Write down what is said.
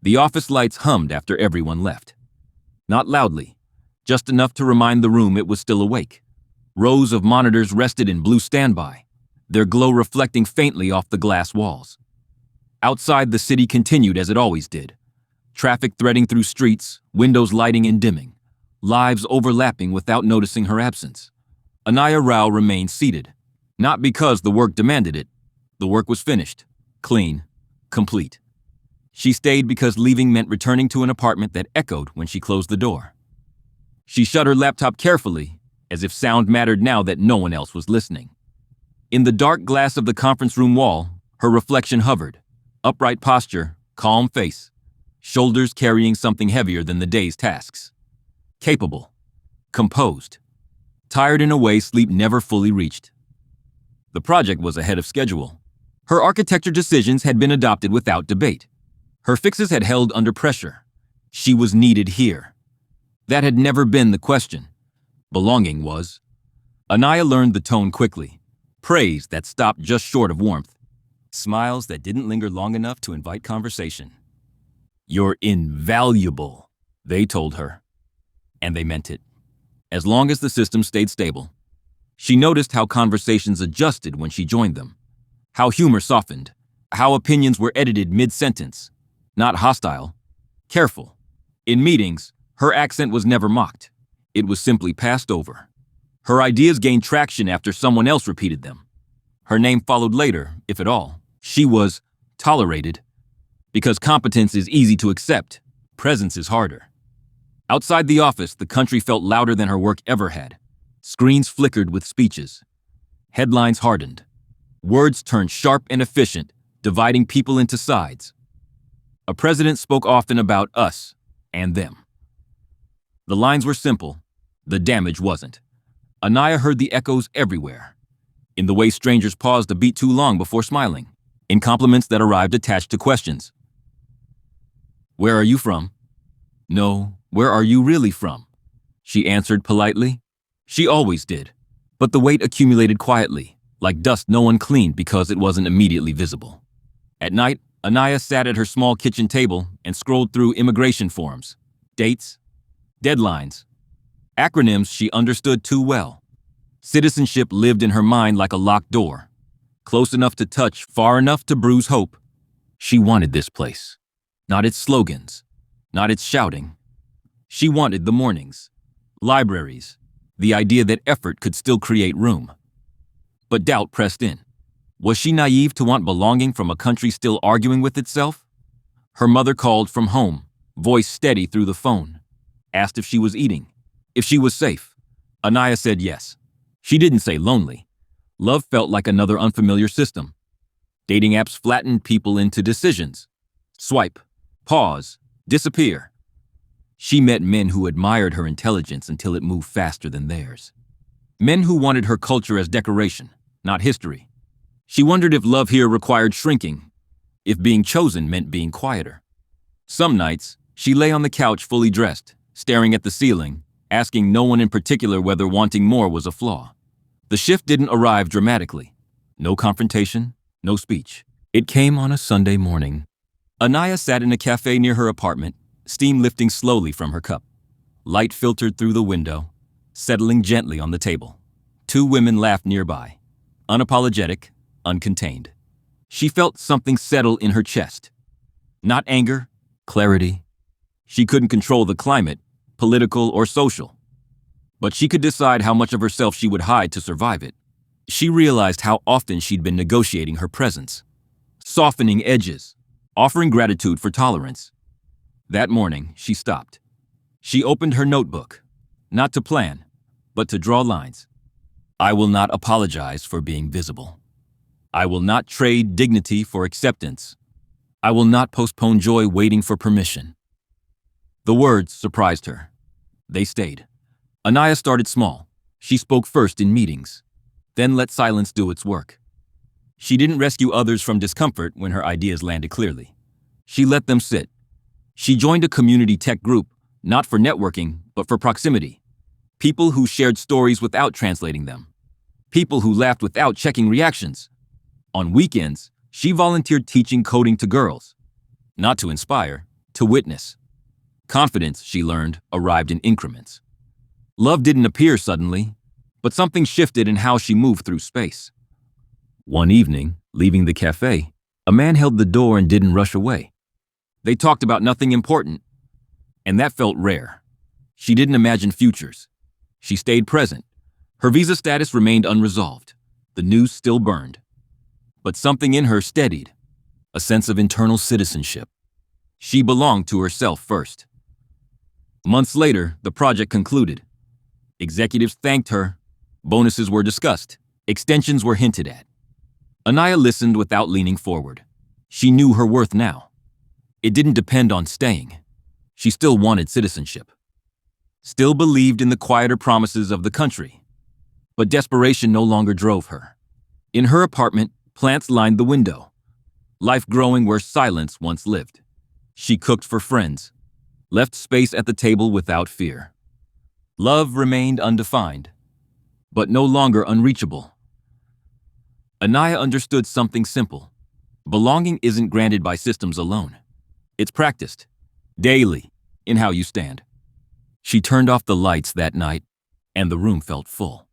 The office lights hummed after everyone left. Not loudly, just enough to remind the room it was still awake. Rows of monitors rested in blue standby, their glow reflecting faintly off the glass walls. Outside, the city continued as it always did. Traffic threading through streets, windows lighting and dimming, lives overlapping without noticing her absence. Anaya Rao remained seated, not because the work demanded it. The work was finished, clean, complete. She stayed because leaving meant returning to an apartment that echoed when she closed the door. She shut her laptop carefully, as if sound mattered now that no one else was listening. In the dark glass of the conference room wall, her reflection hovered. Upright posture, calm face, shoulders carrying something heavier than the day's tasks. Capable, composed, tired in a way sleep never fully reached. The project was ahead of schedule. Her architecture decisions had been adopted without debate. Her fixes had held under pressure. She was needed here. That had never been the question. Belonging was. Anaya learned the tone quickly. Praise that stopped just short of warmth. Smiles that didn't linger long enough to invite conversation. "You're invaluable," they told her. And they meant it. As long as the system stayed stable. She noticed how conversations adjusted when she joined them. How humor softened. How opinions were edited mid-sentence. Not hostile. Careful. In meetings, her accent was never mocked. It was simply passed over. Her ideas gained traction after someone else repeated them. Her name followed later, if at all. She was tolerated. Because competence is easy to accept, presence is harder. Outside the office, the country felt louder than her work ever had. Screens flickered with speeches. Headlines hardened. Words turned sharp and efficient, dividing people into sides. A president spoke often about us and them. The lines were simple. The damage wasn't. Anaya heard the echoes everywhere. In the way strangers paused a beat too long before smiling. In compliments that arrived attached to questions. "Where are you from?" "No, where are you really from?" She answered politely. She always did. But the weight accumulated quietly, like dust no one cleaned because it wasn't immediately visible. At night, Anaya sat at her small kitchen table and scrolled through immigration forms, dates, deadlines, acronyms she understood too well. Citizenship lived in her mind like a locked door, close enough to touch, far enough to bruise hope. She wanted this place, not its slogans, not its shouting. She wanted the mornings, libraries, the idea that effort could still create room. But doubt pressed in. Was she naive to want belonging from a country still arguing with itself? Her mother called from home, voice steady through the phone. Asked if she was eating, if she was safe. Anaya said yes. She didn't say lonely. Love felt like another unfamiliar system. Dating apps flattened people into decisions. Swipe, pause, disappear. She met men who admired her intelligence until it moved faster than theirs. Men who wanted her culture as decoration, not history. She wondered if love here required shrinking, if being chosen meant being quieter. Some nights, she lay on the couch fully dressed, staring at the ceiling, asking no one in particular whether wanting more was a flaw. The shift didn't arrive dramatically. No confrontation, no speech. It came on a Sunday morning. Anaya sat in a cafe near her apartment, steam lifting slowly from her cup. Light filtered through the window, settling gently on the table. Two women laughed nearby, unapologetic, uncontained. She felt something settle in her chest. Not anger, clarity. She couldn't control the climate, political or social. But she could decide how much of herself she would hide to survive it. She realized how often she'd been negotiating her presence, softening edges, offering gratitude for tolerance. That morning, she stopped. She opened her notebook, not to plan, but to draw lines. I will not apologize for being visible. I will not trade dignity for acceptance. I will not postpone joy waiting for permission. The words surprised her. They stayed. Anaya started small. She spoke first in meetings, then let silence do its work. She didn't rescue others from discomfort when her ideas landed clearly. She let them sit. She joined a community tech group, not for networking, but for proximity. People who shared stories without translating them. People who laughed without checking reactions. On weekends, she volunteered teaching coding to girls. Not to inspire, to witness. Confidence, she learned, arrived in increments. Love didn't appear suddenly, but something shifted in how she moved through space. One evening, leaving the cafe, a man held the door and didn't rush away. They talked about nothing important, and that felt rare. She didn't imagine futures. She stayed present. Her visa status remained unresolved. The news still burned. But something in her steadied, a sense of internal citizenship. She belonged to herself first. Months later, the project concluded. Executives thanked her. Bonuses were discussed. Extensions were hinted at. Anaya listened without leaning forward. She knew her worth now. It didn't depend on staying. She still wanted citizenship. Still believed in the quieter promises of the country. But desperation no longer drove her. In her apartment, plants lined the window. Life growing where silence once lived. She cooked for friends. Left space at the table without fear. Love remained undefined, but no longer unreachable. Anaya understood something simple. Belonging isn't granted by systems alone. It's practiced, daily, in how you stand. She turned off the lights that night, and the room felt full.